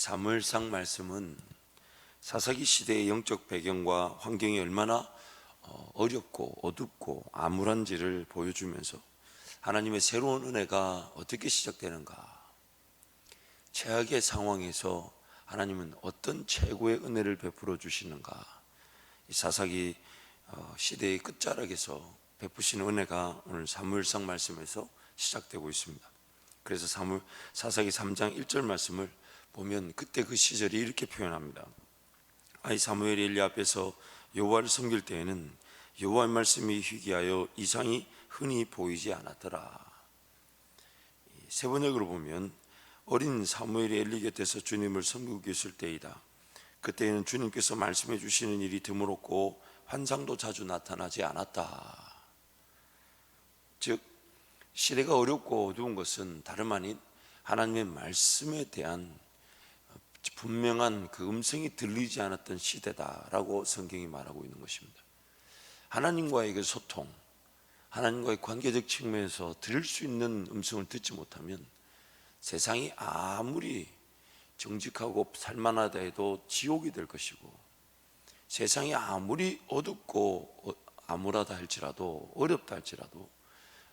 사무엘상 말씀은 사사기 시대의 영적 배경과 환경이 얼마나 어렵고 어둡고 암울한지를 보여주면서 하나님의 새로운 은혜가 어떻게 시작되는가, 최악의 상황에서 하나님은 어떤 최고의 은혜를 베풀어 주시는가, 이 사사기 시대의 끝자락에서 베푸시는 은혜가 오늘 사무엘상 말씀에서 시작되고 있습니다. 그래서 사사기 3장 1절 말씀을 보면 그때 그 시절이 이렇게 표현합니다. 사무엘이 엘리 앞에서 여호와를 섬길 때에는 여호와의 말씀이 희귀하여 이상이 흔히 보이지 않았더라. 세번역으로 보면 어린 사무엘이 엘리 곁에서 주님을 섬기고 계실 때이다. 그때에는 주님께서 말씀해 주시는 일이 드물었고 환상도 자주 나타나지 않았다. 즉 시대가 어렵고 어두운 것은 다름 아닌 하나님의 말씀에 대한 분명한 그 음성이 들리지 않았던 시대다라고 성경이 말하고 있는 것입니다. 하나님과의 그 소통, 하나님과의 관계적 측면에서 들을 수 있는 음성을 듣지 못하면 세상이 아무리 정직하고 살만하다 해도 지옥이 될 것이고, 세상이 아무리 어둡고 암울하다 할지라도, 어렵다 할지라도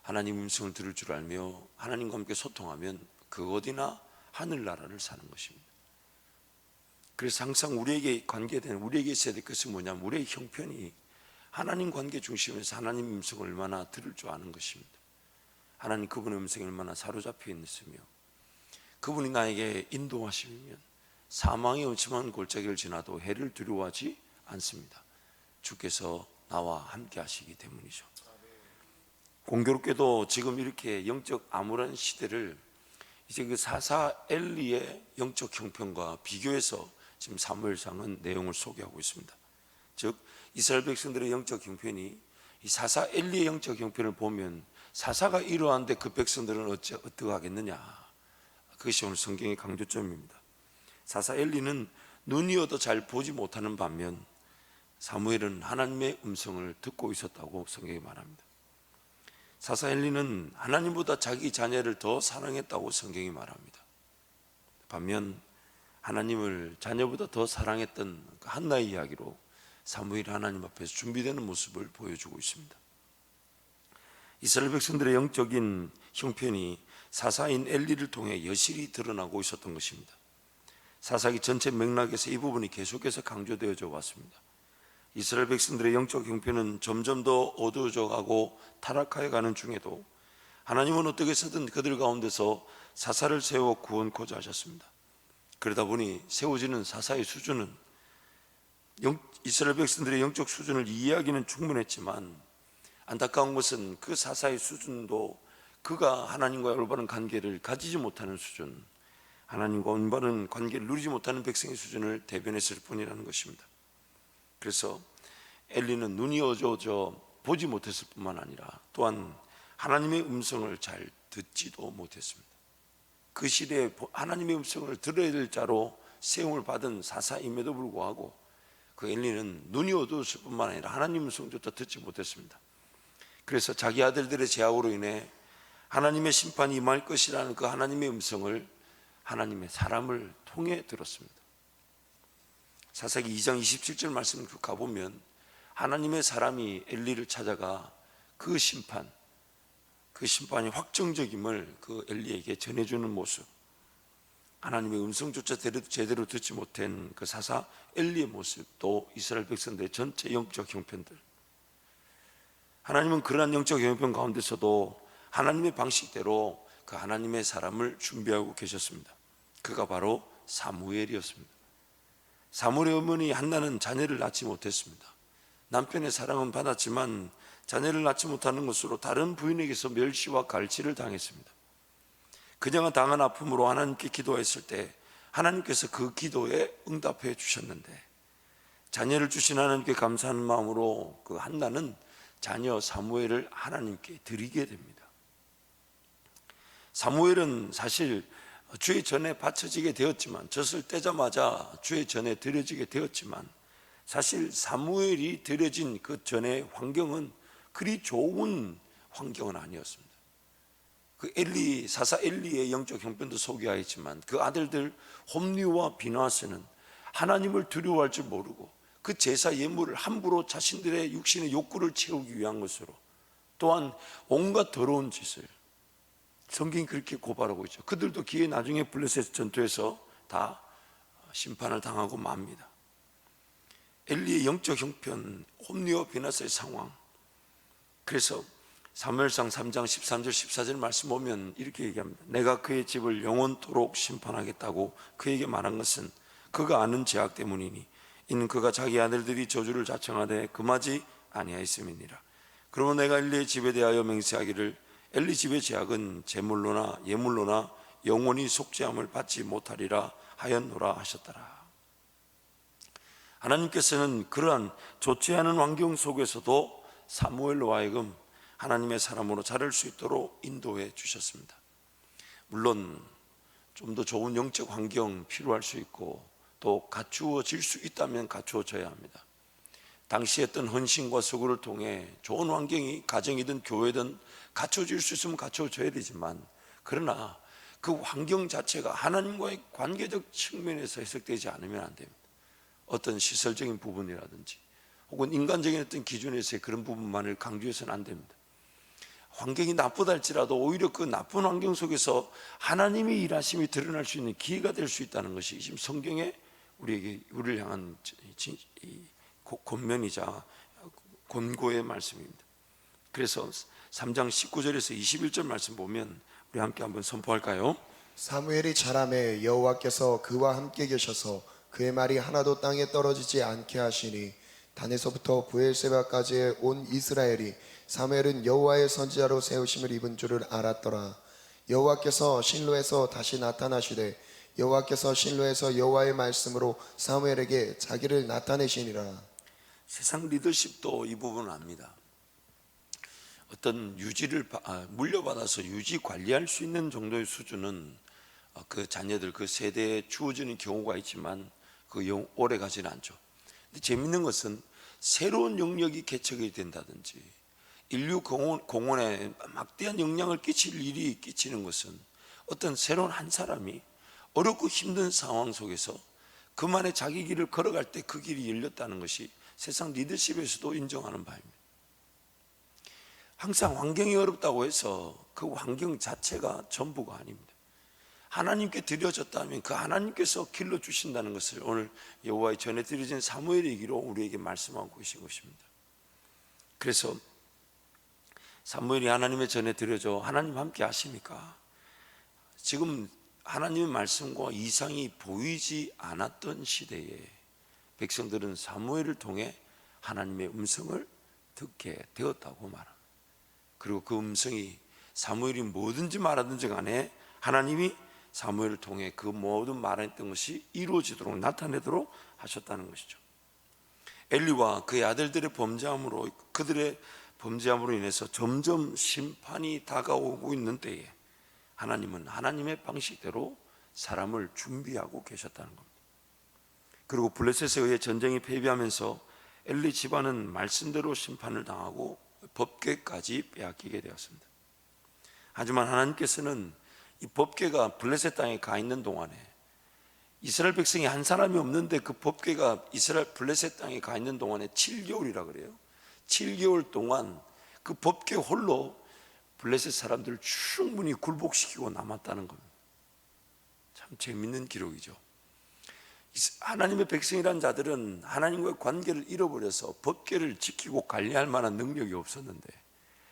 하나님 음성을 들을 줄 알며 하나님과 함께 소통하면 그 어디나 하늘나라를 사는 것입니다. 그래서 항상 우리에게 관계되는, 우리에게 있어야 될 것은 뭐냐면 우리의 형편이 하나님 관계 중심에서 하나님 음성을 얼마나 들을 줄 아는 것입니다. 하나님 그분의 음성에 얼마나 사로잡혀 있으며 그분이 나에게 인도하시면 사망의 음침한 골짜기를 지나도 해를 두려워하지 않습니다. 주께서 나와 함께 하시기 때문이죠. 공교롭게도 지금 이렇게 영적 암울한 시대를 이제 그 사사 엘리의 영적 형편과 비교해서 지금 사무엘상은 내용을 소개하고 있습니다. 즉 이스라엘 백성들의 영적 형편이 이 사사 엘리의 영적 형편을 보면 사사가 이러한데 그 백성들은 어떻게 하겠느냐, 그것이 오늘 성경의 강조점입니다. 사사 엘리는 눈이어도 잘 보지 못하는 반면 사무엘은 하나님의 음성을 듣고 있었다고 성경이 말합니다. 사사 엘리는 하나님보다 자기 자녀를 더 사랑했다고 성경이 말합니다. 반면 하나님을 자녀보다 더 사랑했던 한나의 이야기로 사무엘이 하나님 앞에서 준비되는 모습을 보여주고 있습니다. 이스라엘 백성들의 영적인 형편이 사사인 엘리를 통해 여실히 드러나고 있었던 것입니다. 사사기 전체 맥락에서 이 부분이 계속해서 강조되어져 왔습니다. 이스라엘 백성들의 영적 형편은 점점 더 어두워져 가고 타락하여 가는 중에도 하나님은 어떻게 해서든 그들 가운데서 사사를 세워 구원코자 하셨습니다. 그러다 보니 세워지는 사사의 수준은 이스라엘 백성들의 영적 수준을 이해하기는 충분했지만 안타까운 것은 그 사사의 수준도 그가 하나님과 올바른 관계를 가지지 못하는 수준, 하나님과 올바른 관계를 누리지 못하는 백성의 수준을 대변했을 뿐이라는 것입니다. 그래서 엘리는 눈이 어두워져 보지 못했을 뿐만 아니라 또한 하나님의 음성을 잘 듣지도 못했습니다. 그 시대에 하나님의 음성을 들어야 될 자로 세움을 받은 사사임에도 불구하고 그 엘리는 눈이 어두웠을 뿐만 아니라 하나님 음성조차 듣지 못했습니다. 그래서 자기 아들들의 죄악으로 인해 하나님의 심판이 임할 것이라는 그 하나님의 음성을 하나님의 사람을 통해 들었습니다. 사사기 2장 27절 말씀 가보면 하나님의 사람이 엘리를 찾아가 그 심판이 확정적임을 그 엘리에게 전해주는 모습, 하나님의 음성조차 제대로 듣지 못한 그 사사 엘리의 모습도 이스라엘 백성들의 전체 영적 형편들, 하나님은 그러한 영적 형편 가운데서도 하나님의 방식대로 그 하나님의 사람을 준비하고 계셨습니다. 그가 바로 사무엘이었습니다. 사무엘의 어머니 한나는 자녀를 낳지 못했습니다. 남편의 사랑은 받았지만 자녀를 낳지 못하는 것으로 다른 부인에게서 멸시와 갈취를 당했습니다. 그녀가 당한 아픔으로 하나님께 기도했을 때 하나님께서 그 기도에 응답해 주셨는데, 자녀를 주신 하나님께 감사하는 마음으로 그 한나는 자녀 사무엘을 하나님께 드리게 됩니다. 사무엘은 사실 주의 전에 바쳐지게 되었지만, 젖을 떼자마자 주의 전에 드려지게 되었지만, 사실 사무엘이 드려진 그 전의 환경은 그리 좋은 환경은 아니었습니다. 그 엘리, 사사 엘리의 영적 형편도 소개하였지만 그 아들들 홈리와 비나스는 하나님을 두려워할 줄 모르고 그 제사 예물을 함부로 자신들의 육신의 욕구를 채우기 위한 것으로, 또한 온갖 더러운 짓을, 성경이 그렇게 고발하고 있죠. 그들도 기회 나중에 블레셋 전투에서 다 심판을 당하고 맙니다. 엘리의 영적 형편, 홈리와 비나스의 상황. 그래서 사무엘상 3장 13절 14절 말씀 보면 이렇게 얘기합니다. 내가 그의 집을 영원토록 심판하겠다고 그에게 말한 것은 그가 아는 죄악 때문이니 이는 그가 자기 아들들이 저주를 자청하되 금하지 아니하였음이니라. 그러므로 내가 엘리의 집에 대하여 맹세하기를 엘리 집의 죄악은 제물로나 예물로나 영원히 속죄함을 받지 못하리라 하였노라 하셨더라. 하나님께서는 그러한 좋지 않은 환경 속에서도 사무엘로 하여금 하나님의 사람으로 자랄 수 있도록 인도해 주셨습니다. 물론 좀 더 좋은 영적 환경 필요할 수 있고 또 갖추어질 수 있다면 갖추어져야 합니다. 당시 했던 헌신과 수고를 통해 좋은 환경이 가정이든 교회든 갖춰질 수 있으면 갖춰져야 되지만, 그러나 그 환경 자체가 하나님과의 관계적 측면에서 해석되지 않으면 안 됩니다. 어떤 시설적인 부분이라든지 혹은 인간적인 어떤 기준에서의 그런 부분만을 강조해서는 안 됩니다. 환경이 나쁘다 할지라도 오히려 그 나쁜 환경 속에서 하나님의 일하심이 드러날 수 있는 기회가 될 수 있다는 것이 지금 성경에 우리를 향한 권면이자 권고의 말씀입니다. 그래서 3장 19절에서 21절 말씀 보면 우리 함께 한번 선포할까요? 사무엘이 자라매 여호와께서 그와 함께 계셔서 그의 말이 하나도 땅에 떨어지지 않게 하시니 단에서부터 브엘세바까지의 온 이스라엘이 사무엘은 여호와의 선지자로 세우심을 입은 줄을 알았더라. 여호와께서 실로에서 다시 나타나시되 여호와께서 실로에서 여호와의 말씀으로 사무엘에게 자기를 나타내시니라. 세상 리더십도 이 부분을 압니다. 어떤 유지를 물려받아서 유지 관리할 수 있는 정도의 수준은 그 자녀들 그 세대에 주어지는 경우가 있지만 그 오래 가지는 않죠. 근데 재밌는 것은 새로운 영역이 개척이 된다든지 인류 공헌에 막대한 영향을 끼칠 일이 끼치는 것은 어떤 새로운 한 사람이 어렵고 힘든 상황 속에서 그만의 자기 길을 걸어갈 때 그 길이 열렸다는 것이 세상 리더십에서도 인정하는 바입니다. 항상 환경이 어렵다고 해서 그 환경 자체가 전부가 아닙니다. 하나님께 드려졌다면 그 하나님께서 길러주신다는 것을 오늘 여호와의 전에 드려진 사무엘의 얘기로 우리에게 말씀하고 계신 것입니다. 그래서 사무엘이 하나님의 전에 드려져 하나님 함께 하십니까? 지금 하나님의 말씀과 이상이 보이지 않았던 시대에 백성들은 사무엘을 통해 하나님의 음성을 듣게 되었다고 말합니다. 그리고 그 음성이 사무엘이 뭐든지 말하든지 간에 하나님이 사무엘을 통해 그 모든 말했던 것이 이루어지도록 나타내도록 하셨다는 것이죠. 엘리와 그의 아들들의 범죄함으로 그들의 범죄함으로 인해서 점점 심판이 다가오고 있는 때에 하나님은 하나님의 방식대로 사람을 준비하고 계셨다는 겁니다. 그리고 블레셋에 의해 전쟁이 패배하면서 엘리 집안은 말씀대로 심판을 당하고 법궤까지 빼앗기게 되었습니다. 하지만 하나님께서는 이 법궤가 블레셋 땅에 가 있는 동안에 이스라엘 백성이 한 사람이 없는데 그 법궤가 이스라엘 블레셋 땅에 가 있는 동안에 7개월이라 그래요. 7개월 동안 그 법궤 홀로 블레셋 사람들을 충분히 굴복시키고 남았다는 겁니다. 참 재밌는 기록이죠. 하나님의 백성이란 자들은 하나님과의 관계를 잃어버려서 법궤를 지키고 관리할 만한 능력이 없었는데,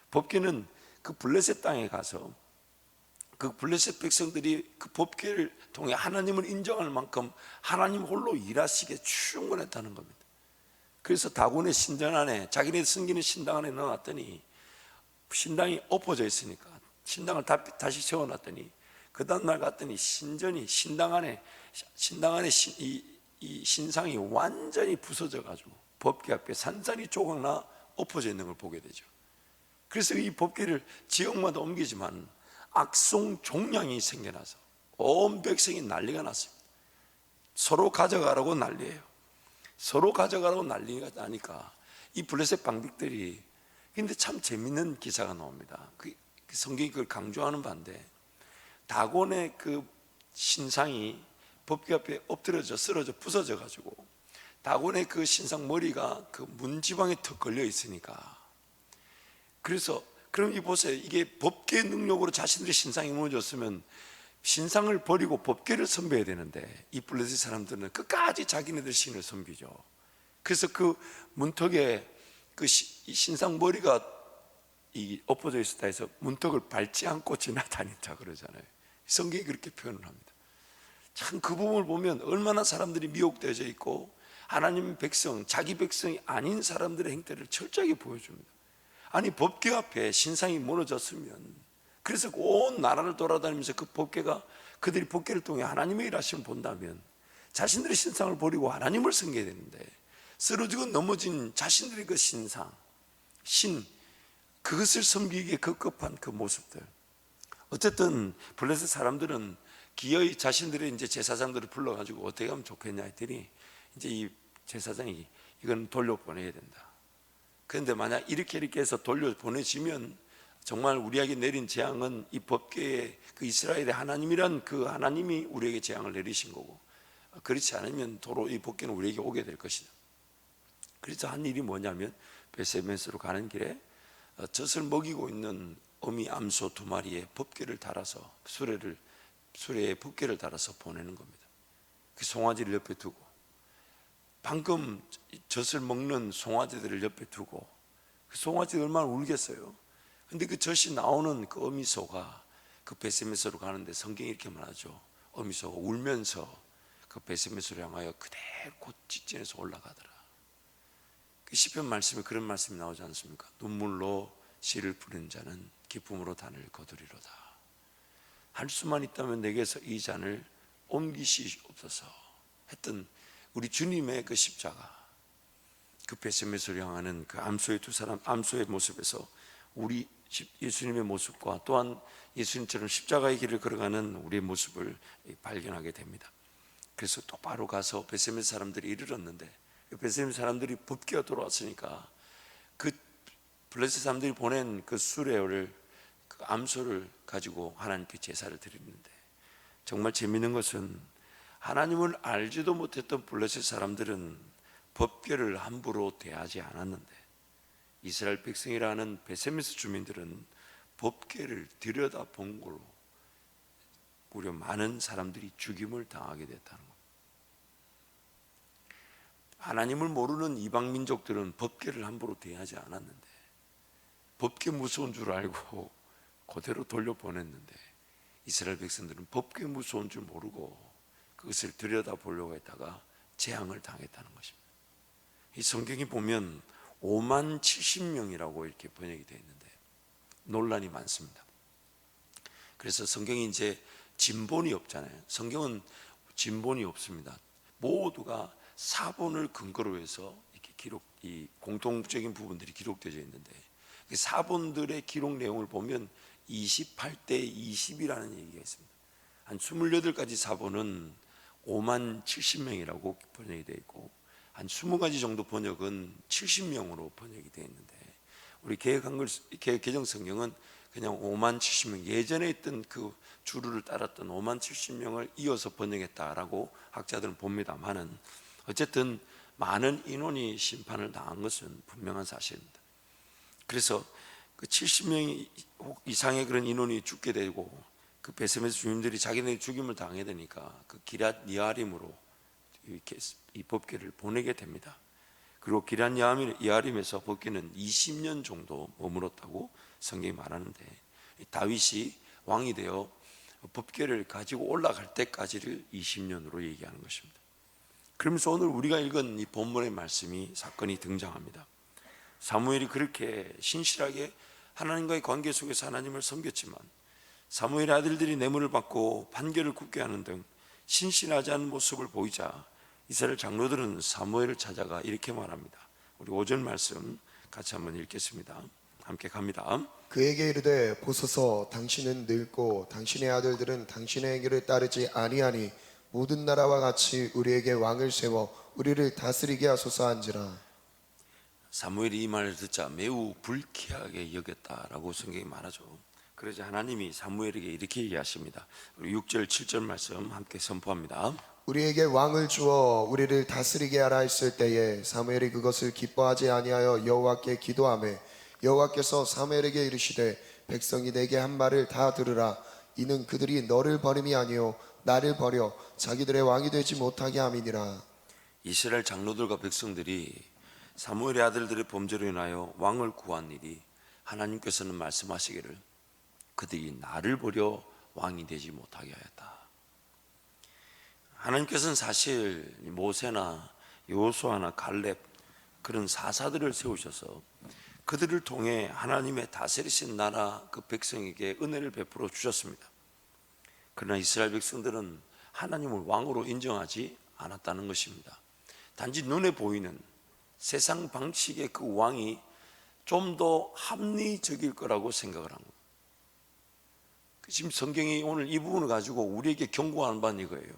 법궤는 그 블레셋 땅에 가서 그 블레셋 백성들이 그 법궤를 통해 하나님을 인정할 만큼 하나님 홀로 일하시기에 충분했다는 겁니다. 그래서 다곤의 신전 안에, 자기네 섬기는 신당 안에 넣어놨더니 신당이 엎어져 있으니까 신당을 다시 세워놨더니 그 다음날 갔더니 신당 안에 이 신상이 완전히 부서져 가지고 법궤 앞에 산산이 조각나 엎어져 있는 걸 보게 되죠. 그래서 이 법궤를 지역마다 옮기지만 악송 종량이 생겨나서 온 백성이 난리가 났습니다. 서로 가져가라고 난리예요. 서로 가져가라고 난리가 나니까 이 블레셋 방백들이, 근데 참 재밌는 기사가 나옵니다. 성경이 그걸 강조하는 바인데, 다곤의 그 신상이 법궤 앞에 엎드려져 쓰러져 부서져 가지고 다곤의 그 신상 머리가 그 문지방에 턱 걸려 있으니까, 그래서 그럼 이 보세요, 이게 법궤 능력으로 자신들의 신상이 무너졌으면 신상을 버리고 법궤를 섬겨야 되는데 이 블레셋 사람들은 끝까지 자기네들 신을 섬기죠. 그래서 그 문턱에 그 신상 머리가 이 엎어져 있었다 해서 문턱을 밟지 않고 지나다닌다 그러잖아요. 성경이 그렇게 표현을 합니다. 참 그 부분을 보면 얼마나 사람들이 미혹되어져 있고 하나님 백성, 자기 백성이 아닌 사람들의 행태를 철저하게 보여줍니다. 아니, 법궤 앞에 신상이 무너졌으면, 그래서 온 나라를 돌아다니면서 그 법궤가, 그들이 법궤를 통해 하나님의 일하심을 본다면 자신들의 신상을 버리고 하나님을 섬겨야 되는데 쓰러지고 넘어진 자신들의 그 신상, 신, 그것을 섬기기에 급급한 그 모습들. 어쨌든 블레셋 사람들은 기어이 자신들의 이제 제사장들을 불러가지고 어떻게 하면 좋겠냐 했더니, 이제 이 제사장이 이건 돌려보내야 된다. 그런데 만약 이렇게 해서 돌려보내지면 정말 우리에게 내린 재앙은 이 법궤의 그 이스라엘의 하나님이란 그 하나님이 우리에게 재앙을 내리신 거고, 그렇지 않으면 도로 이 법궤는 우리에게 오게 될 것이다. 그래서 한 일이 뭐냐면 베세메스로 가는 길에 젖을 먹이고 있는 어미 암소 2마리에 법궤를 달아서 수레에 법궤를 달아서 보내는 겁니다. 그 송아지를 옆에 두고, 방금 젖을 먹는 송아지들을 옆에 두고, 그 송아지들 얼마나 울겠어요. 근데 그 젖이 나오는 그 어미소가 그 베세메스로 가는데 성경이 이렇게 말하죠. 어미소가 울면서 그 베세메스로 향하여 그대로 곧 직진해서 올라가더라. 그 시편 말씀에 그런 말씀이 나오지 않습니까? 눈물로 씨를 뿌린 자는 기쁨으로 단을 거두리로다. 할 수만 있다면 내게서 이 잔을 옮기시옵소서 했던 우리 주님의 그 십자가, 그 베세메스로 향하는 그 암소의 두 사람, 암소의 모습에서 우리 예수님의 모습과 또한 예수님처럼 십자가의 길을 걸어가는 우리의 모습을 발견하게 됩니다. 그래서 똑바로 가서 베세메스 사람들이 이르렀는데, 베세메스 사람들이 법궤가 돌아왔으니까 그 블레셋 사람들이 보낸 그 수레를, 그 암소를 가지고 하나님께 제사를 드리는데, 정말 재미있는 것은 하나님을 알지도 못했던 블레셋 사람들은 법궤를 함부로 대하지 않았는데, 이스라엘 백성이라는 베세메스 주민들은 법궤를 들여다본 걸로 무려 많은 사람들이 죽임을 당하게 됐다는 겁니다. 하나님을 모르는 이방 민족들은 법궤를 함부로 대하지 않았는데, 법궤 무서운 줄 알고 그대로 돌려보냈는데, 이스라엘 백성들은 법궤 무서운 줄 모르고 그것을 들여다보려고 했다가 재앙을 당했다는 것입니다. 이 성경이 보면 5만 70명이라고 이렇게 번역이 되어 있는데 논란이 많습니다. 그래서 성경이 이제 진본이 없잖아요. 성경은 진본이 없습니다. 모두가 사본을 근거로 해서 이렇게 이 공통적인 부분들이 기록되어 있는데, 그 사본들의 기록 내용을 보면 28대 20이라는 얘기가 있습니다. 한 28가지 사본은 5만 70명이라고 번역이 되어 있고, 한 20가지 정도 번역은 70명으로 번역이 되어 있는데, 우리 개정 성경은 그냥 5만 70명, 예전에 있던 그 주류를 따랐던 5만 70명을 이어서 번역했다라고 학자들은 봅니다만은, 어쨌든 많은 인원이 심판을 당한 것은 분명한 사실입니다. 그래서 그 70명 이상의 그런 인원이 죽게 되고, 그 베세메스 주민들이 자기네들이 죽임을 당해야 되니까 그 기럇 여아림으로 이 법궤를 보내게 됩니다. 그리고 기럇 여아림에서 법궤는 20년 정도 머물렀다고 성경이 말하는데, 다윗이 왕이 되어 법궤를 가지고 올라갈 때까지를 20년으로 얘기하는 것입니다. 그러면서 오늘 우리가 읽은 이 본문의 말씀이 사건이 등장합니다. 사무엘이 그렇게 신실하게 하나님과의 관계 속에서 하나님을 섬겼지만, 사무엘의 아들들이 뇌물을 받고 판결을 굳게 하는 등 신실하지 않은 모습을 보이자 이스라엘 장로들은 사무엘을 찾아가 이렇게 말합니다. 우리 5절 말씀 같이 한번 읽겠습니다. 함께 갑니다. 그에게 이르되 보소서, 당신은 늙고 당신의 아들들은 당신의 길을 따르지 아니하니 모든 나라와 같이 우리에게 왕을 세워 우리를 다스리게 하소서 한지라. 사무엘이 이 말을 듣자 매우 불쾌하게 여겼다라고 성경이 말하죠. 그러자 하나님이 사무엘에게 이렇게 얘기하십니다. 우리 6절 7절 말씀 함께 선포합니다. 우리에게 왕을 주어 우리를 다스리게 하라 했을 때에 사무엘이 그것을 기뻐하지 아니하여 여호와께 기도하매 여호와께서 사무엘에게 이르시되 백성이 내게 한 말을 다 들으라. 이는 그들이 너를 버림이 아니요 나를 버려 자기들의 왕이 되지 못하게 함이니라. 이스라엘 장로들과 백성들이 사무엘의 아들들의 범죄로 인하여 왕을 구한 일이 하나님께서는 말씀하시기를 그들이 나를 버려 왕이 되지 못하게 하였다. 하나님께서는 사실 모세나 여호수아나 갈렙 그런 사사들을 세우셔서 그들을 통해 하나님의 다스리신 나라 그 백성에게 은혜를 베풀어 주셨습니다. 그러나 이스라엘 백성들은 하나님을 왕으로 인정하지 않았다는 것입니다. 단지 눈에 보이는 세상 방식의 그 왕이 좀 더 합리적일 거라고 생각을 한 겁니다. 지금 성경이 오늘 이 부분을 가지고 우리에게 경고하는 바는 이거예요.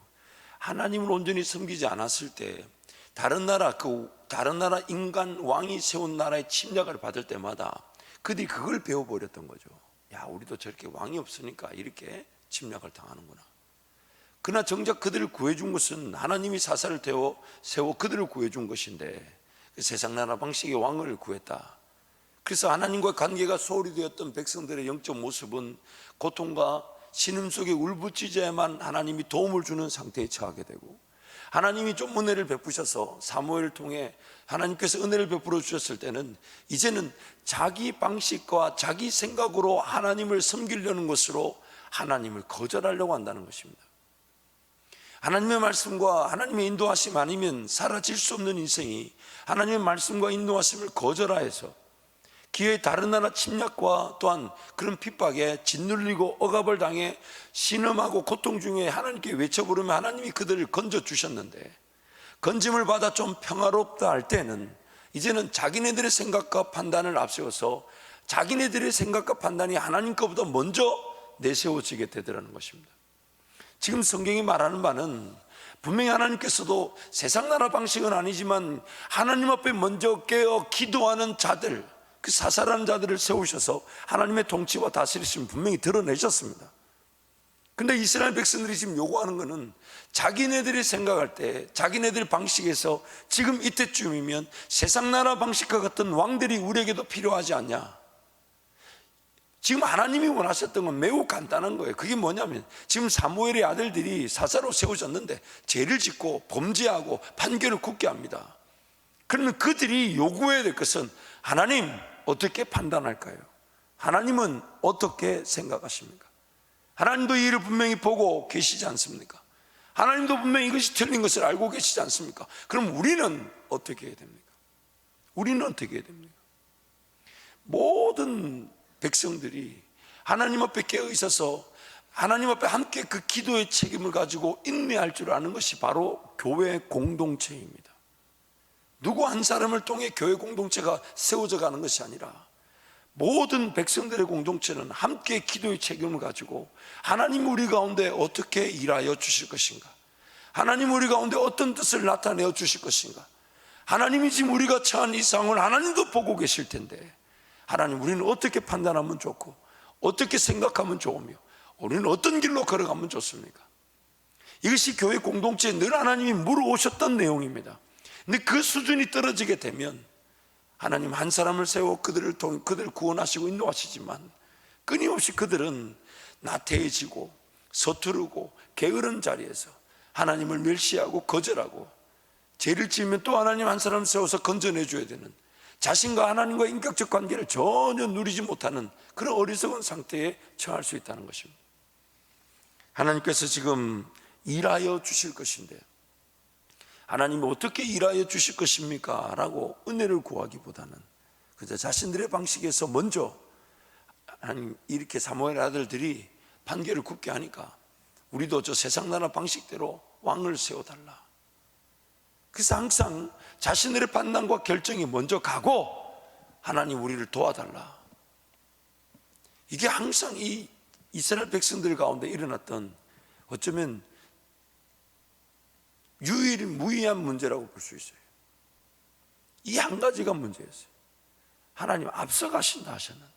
하나님을 온전히 섬기지 않았을 때 다른 나라 인간 왕이 세운 나라의 침략을 받을 때마다 그들이 그걸 배워버렸던 거죠. 야, 우리도 저렇게 왕이 없으니까 이렇게 침략을 당하는구나. 그러나 정작 그들을 구해준 것은 하나님이 사사를 세워 그들을 구해준 것인데 그 세상 나라 방식의 왕을 구했다. 그래서 하나님과 관계가 소홀히 되었던 백성들의 영적 모습은 고통과 신음 속에 울부짖어야만 하나님이 도움을 주는 상태에 처하게 되고, 하나님이 좀 은혜를 베푸셔서 사무엘을 통해 하나님께서 은혜를 베풀어 주셨을 때는 이제는 자기 방식과 자기 생각으로 하나님을 섬기려는 것으로 하나님을 거절하려고 한다는 것입니다. 하나님의 말씀과 하나님의 인도하심 아니면 사라질 수 없는 인생이 하나님의 말씀과 인도하심을 거절하여서 기회의 다른 나라 침략과 또한 그런 핍박에 짓눌리고 억압을 당해 신음하고 고통 중에 하나님께 외쳐 부르며 하나님이 그들을 건져 주셨는데, 건짐을 받아 좀 평화롭다 할 때는 이제는 자기네들의 생각과 판단을 앞세워서 자기네들의 생각과 판단이 하나님 것보다 먼저 내세워지게 되더라는 것입니다. 지금 성경이 말하는 바는 분명히 하나님께서도 세상 나라 방식은 아니지만 하나님 앞에 먼저 깨어 기도하는 자들, 그 사사라는 자들을 세우셔서 하나님의 통치와 다스리심을 분명히 드러내셨습니다. 근데 이스라엘 백성들이 지금 요구하는 것은 자기네들이 생각할 때 자기네들 방식에서 지금 이때쯤이면 세상 나라 방식과 같은 왕들이 우리에게도 필요하지 않냐. 지금 하나님이 원하셨던 건 매우 간단한 거예요. 그게 뭐냐면 지금 사무엘의 아들들이 사사로 세워졌는데 죄를 짓고 범죄하고 판결을 굳게 합니다. 그러면 그들이 요구해야 될 것은 하나님 어떻게 판단할까요? 하나님은 어떻게 생각하십니까? 하나님도 이 일을 분명히 보고 계시지 않습니까? 하나님도 분명히 이것이 틀린 것을 알고 계시지 않습니까? 그럼 우리는 어떻게 해야 됩니까? 우리는 어떻게 해야 됩니까? 모든 백성들이 하나님 앞에 깨어 있어서 하나님 앞에 함께 그 기도의 책임을 가지고 인내할 줄 아는 것이 바로 교회 공동체입니다. 누구 한 사람을 통해 교회 공동체가 세워져 가는 것이 아니라 모든 백성들의 공동체는 함께 기도의 책임을 가지고 하나님 우리 가운데 어떻게 일하여 주실 것인가, 하나님 우리 가운데 어떤 뜻을 나타내어 주실 것인가, 하나님이 지금 우리가 처한 이 상황을 하나님도 보고 계실 텐데 하나님 우리는 어떻게 판단하면 좋고 어떻게 생각하면 좋으며 우리는 어떤 길로 걸어가면 좋습니까? 이것이 교회 공동체에 늘 하나님이 물어오셨던 내용입니다. 근데 그 수준이 떨어지게 되면 하나님 한 사람을 세워 그들을 구원하시고 인도하시지만 끊임없이 그들은 나태해지고 서투르고 게으른 자리에서 하나님을 멸시하고 거절하고 죄를 지으면 또 하나님 한 사람을 세워서 건져내줘야 되는, 자신과 하나님과 인격적 관계를 전혀 누리지 못하는 그런 어리석은 상태에 처할 수 있다는 것입니다. 하나님께서 지금 일하여 주실 것인데 하나님이 어떻게 일하여 주실 것입니까? 라고 은혜를 구하기보다는 그저 자신들의 방식에서 먼저 하나님 이렇게 사무엘 아들들이 판결을 굳게 하니까 우리도 저 세상 나라 방식대로 왕을 세워달라. 그래서 항상 자신들의 판단과 결정이 먼저 가고 하나님 우리를 도와달라. 이게 항상 이 이스라엘 백성들 가운데 일어났던 어쩌면 유일무이한 문제라고 볼 수 있어요. 이 한 가지가 문제였어요. 하나님 앞서가신다 하셨는데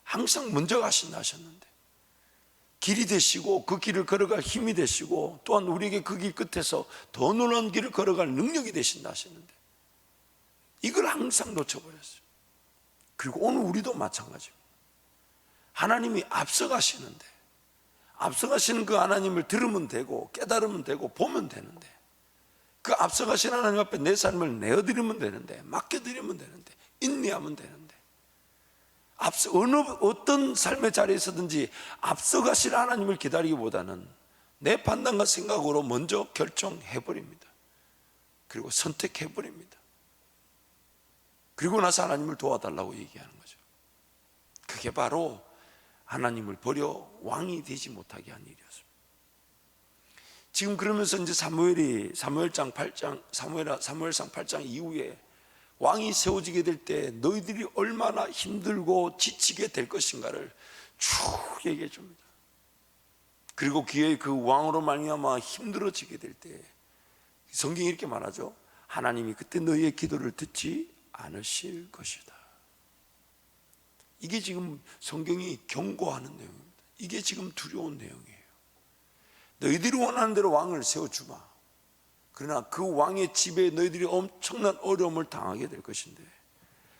항상 먼저 가신다 하셨는데, 길이 되시고 그 길을 걸어갈 힘이 되시고 또한 우리에게 그 길 끝에서 더 놀라운 길을 걸어갈 능력이 되신다 하셨는데, 이걸 항상 놓쳐버렸어요. 그리고 오늘 우리도 마찬가지입니다. 하나님이 앞서가시는데, 앞서가시는 그 하나님을 들으면 되고 깨달으면 되고 보면 되는데, 그 앞서가신 하나님 앞에 내 삶을 내어드리면 되는데, 맡겨드리면 되는데, 인내하면 되는데, 어떤 삶의 자리에서든지 앞서가신 하나님을 기다리기보다는 내 판단과 생각으로 먼저 결정해버립니다. 그리고 선택해버립니다. 그리고 나서 하나님을 도와달라고 얘기하는 거죠. 그게 바로 하나님을 버려 왕이 되지 못하게 한 일이었습니다. 지금 그러면서 이제 사무엘상 8장 이후에 왕이 세워지게 될 때 너희들이 얼마나 힘들고 지치게 될 것인가를 쭉 얘기해 줍니다. 그리고 기어이 그 왕으로 말미암아 힘들어지게 될 때 성경이 이렇게 말하죠. 하나님이 그때 너희의 기도를 듣지 않으실 것이다. 이게 지금 성경이 경고하는 내용입니다. 이게 지금 두려운 내용이에요. 너희들이 원하는 대로 왕을 세워주마. 그러나 그 왕의 집에 너희들이 엄청난 어려움을 당하게 될 것인데,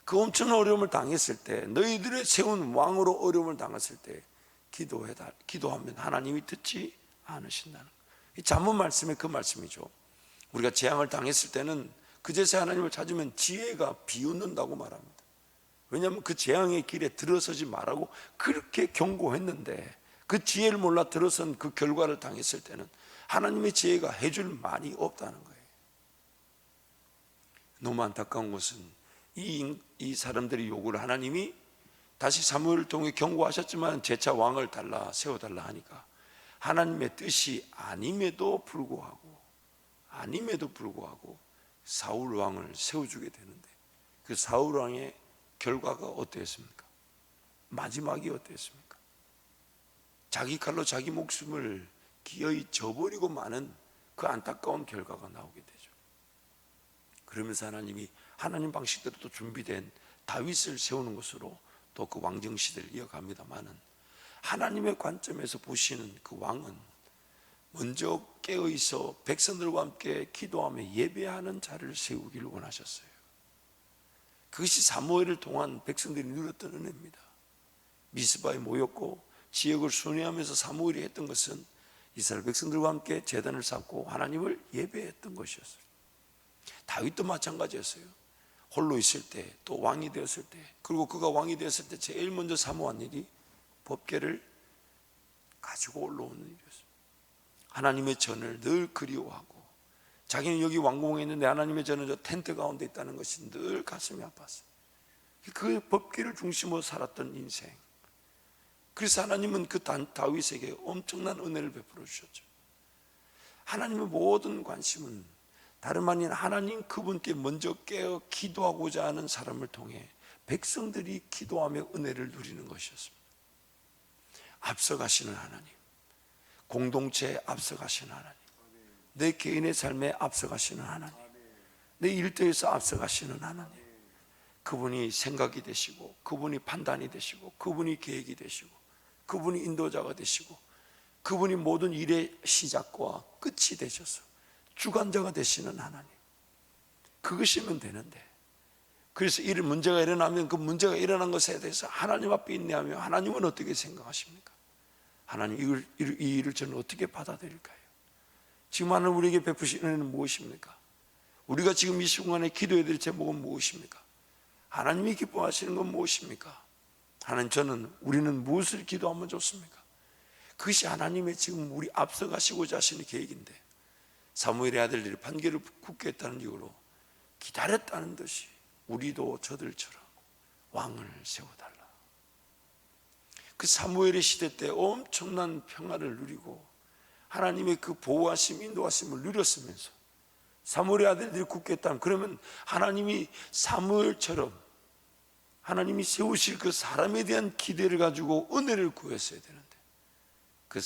그 엄청난 어려움을 당했을 때, 너희들의 세운 왕으로 어려움을 당했을 때 기도하면 하나님이 듣지 않으신다는 거예요. 이 잠언 말씀에 그 말씀이죠. 우리가 재앙을 당했을 때는 그제서 하나님을 찾으면 지혜가 비웃는다고 말합니다. 왜냐하면 그 재앙의 길에 들어서지 말라고 그렇게 경고했는데, 그 지혜를 몰라 들어선 그 결과를 당했을 때는 하나님의 지혜가 해줄 말이 없다는 거예요. 너무 안타까운 것은 이 사람들의 요구를 하나님이 다시 사무엘을 통해 경고하셨지만 재차 왕을 세워달라 하니까 하나님의 뜻이 아님에도 불구하고 사울 왕을 세워주게 되는데, 그 사울 왕의 결과가 어땠습니까? 마지막이 어땠습니까? 자기 칼로 자기 목숨을 기어이 저버리고 마는 그 안타까운 결과가 나오게 되죠. 그러면서 하나님이 하나님 방식대로 또 준비된 다윗을 세우는 것으로 또 그 왕정 시대를 이어갑니다마는, 하나님의 관점에서 보시는 그 왕은 먼저 깨어있어 백성들과 함께 기도하며 예배하는 자를 세우기를 원하셨어요. 그것이 사무엘을 통한 백성들이 누렸던 은혜입니다. 미스바에 모였고 지역을 순회하면서 사무엘이 했던 것은 이스라엘 백성들과 함께 제단을 쌓고 하나님을 예배했던 것이었어요. 다윗도 마찬가지였어요. 홀로 있을 때, 또 왕이 되었을 때, 그리고 그가 왕이 되었을 때 제일 먼저 사모한 일이 법궤를 가지고 올라오는 일이었어요. 하나님의 전을 늘 그리워하고, 자기는 여기 왕궁에 있는데 하나님의 전은 저 텐트 가운데 있다는 것이 늘 가슴이 아팠어요. 그 법궤를 중심으로 살았던 인생. 그래서 하나님은 그 다윗에게 엄청난 은혜를 베풀어 주셨죠. 하나님의 모든 관심은 다름 아닌 하나님 그분께 먼저 깨어 기도하고자 하는 사람을 통해 백성들이 기도하며 은혜를 누리는 것이었습니다. 앞서가시는 하나님, 공동체에 앞서가시는 하나님, 내 개인의 삶에 앞서가시는 하나님, 내 일터에서 앞서가시는 하나님, 그분이 생각이 되시고, 그분이 판단이 되시고, 그분이 계획이 되시고, 그분이 인도자가 되시고, 그분이 모든 일의 시작과 끝이 되셔서 주관자가 되시는 하나님, 그것이면 되는데, 그래서 이 문제가 일어나면 그 문제가 일어난 것에 대해서 하나님 앞에 인내하며, 하나님은 어떻게 생각하십니까? 하나님, 이 일을 저는 어떻게 받아들일까요? 지금 하나님 우리에게 베푸신 은혜는 무엇입니까? 우리가 지금 이 순간에 기도해야 될 제목은 무엇입니까? 하나님이 기뻐하시는 건 무엇입니까? 하나님, 우리는 무엇을 기도하면 좋습니까? 그것이 하나님의 지금 우리 앞서가시고자 하시는 계획인데, 사무엘의 아들들이 판결을 굳게 했다는 이유로 기다렸다는 듯이 우리도 저들처럼 왕을 세워달라. 그 사무엘의 시대 때 엄청난 평화를 누리고 하나님의 그 보호하심, 인도하심을 누렸으면서 사무엘의 아들들이 굳게 했다면, 그러면 하나님이 사무엘처럼 하나님이 세우실 그 사람에 대한 기대를 가지고 은혜를 구했어야 되는데, 그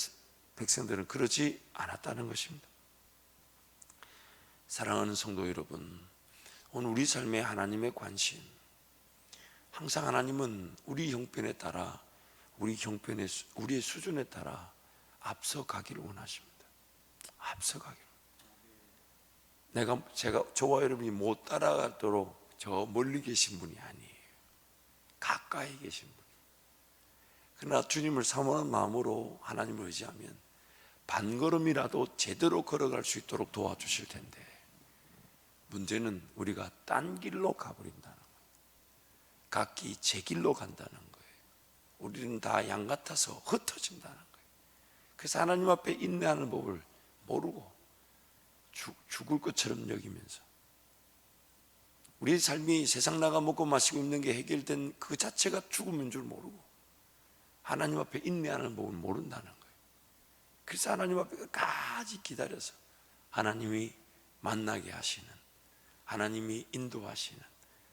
백성들은 그러지 않았다는 것입니다. 사랑하는 성도 여러분, 오늘 우리 삶에 하나님의 관심, 항상 하나님은 우리 형편에 따라 우리 형편에 우리의 수준에 따라 앞서가기를 원하십니다. 앞서가기를. 제가 저와 여러분이 못 따라가도록 저 멀리 계신 분이 아니에요. 가까이 계신 분. 그러나 주님을 사모하는 마음으로 하나님을 의지하면 반걸음이라도 제대로 걸어갈 수 있도록 도와주실 텐데, 문제는 우리가 딴 길로 가버린다는 거예요. 각기 제 길로 간다는 거예요. 우리는 다 양 같아서 흩어진다는 거예요. 그래서 하나님 앞에 인내하는 법을 모르고 죽을 것처럼 여기면서, 우리의 삶이 세상 나가 먹고 마시고 있는 게 해결된 그 자체가 죽음인 줄 모르고 하나님 앞에 인내하는 법을 모른다는 거예요. 그래서 하나님 앞에 끝까지 기다려서 하나님이 만나게 하시는, 하나님이 인도하시는,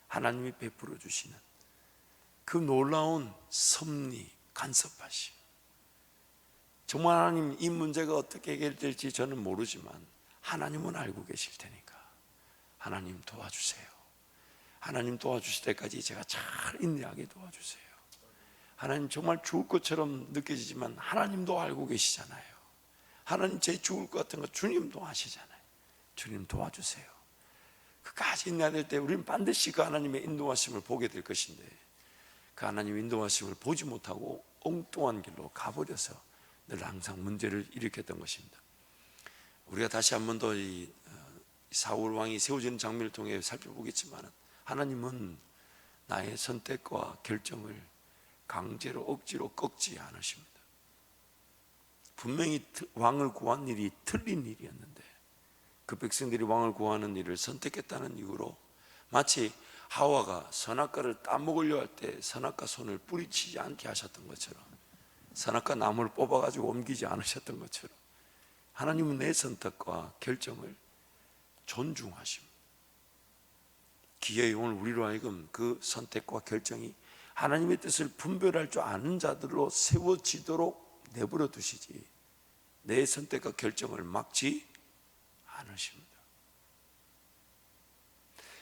하나님이 베풀어 주시는 그 놀라운 섭리, 간섭하심. 정말 하나님, 이 문제가 어떻게 해결될지 저는 모르지만 하나님은 알고 계실 테니까 하나님 도와주세요. 하나님 도와주실 때까지 제가 잘 인내하게 도와주세요. 하나님, 정말 죽을 것처럼 느껴지지만 하나님도 알고 계시잖아요. 하나님, 제 죽을 것 같은 거 주님도 아시잖아요. 주님 도와주세요. 그까지 인내해야 될 때 우리는 반드시 그 하나님의 인도하심을 보게 될 것인데, 그 하나님의 인도하심을 보지 못하고 엉뚱한 길로 가버려서 늘 항상 문제를 일으켰던 것입니다. 우리가 다시 한 번 더 이 사울 왕이 세워지는 장면을 통해 살펴보겠지만, 하나님은 나의 선택과 결정을 강제로 억지로 꺾지 않으십니다. 분명히 왕을 구한 일이 틀린 일이었는데 그 백성들이 왕을 구하는 일을 선택했다는 이유로 마치 하와가 선악과를 따먹으려 할 때 선악과 손을 뿌리치지 않게 하셨던 것처럼, 선악과 나무를 뽑아가지고 옮기지 않으셨던 것처럼, 하나님은 내 선택과 결정을 존중하십니다. 기회의 오늘 우리로 하여금 그 선택과 결정이 하나님의 뜻을 분별할 줄 아는 자들로 세워지도록 내버려 두시지, 내 선택과 결정을 막지 않으십니다.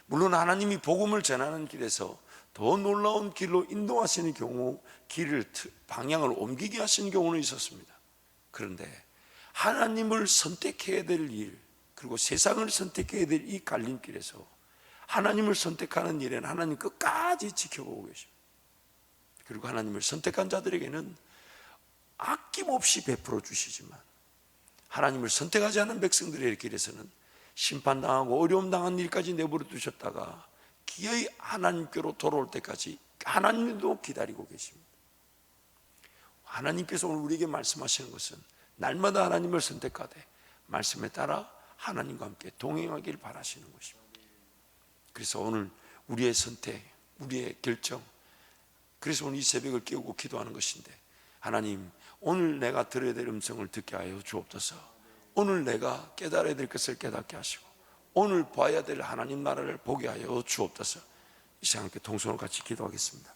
물론 하나님이 복음을 전하는 길에서 더 놀라운 길로 인도하시는 경우, 방향을 옮기게 하시는 경우는 있었습니다. 그런데 하나님을 선택해야 될 일, 그리고 세상을 선택해야 될 이 갈림길에서 하나님을 선택하는 일에는 하나님 끝까지 지켜보고 계십니다. 그리고 하나님을 선택한 자들에게는 아낌없이 베풀어 주시지만, 하나님을 선택하지 않은 백성들의 길에서는 심판당하고 어려움 당한 일까지 내버려 두셨다가 기어이 하나님께로 돌아올 때까지 하나님도 기다리고 계십니다. 하나님께서 오늘 우리에게 말씀하시는 것은 날마다 하나님을 선택하되 말씀에 따라 하나님과 함께 동행하길 바라시는 것입니다. 그래서 오늘 우리의 선택, 우리의 결정, 그래서 오늘 이 새벽을 깨우고 기도하는 것인데, 하나님, 오늘 내가 들어야 될 음성을 듣게 하여 주옵소서. 오늘 내가 깨달아야 될 것을 깨닫게 하시고, 오늘 봐야 될 하나님 나라를 보게 하여 주옵소서. 이 시간 함께 동성으로 같이 기도하겠습니다.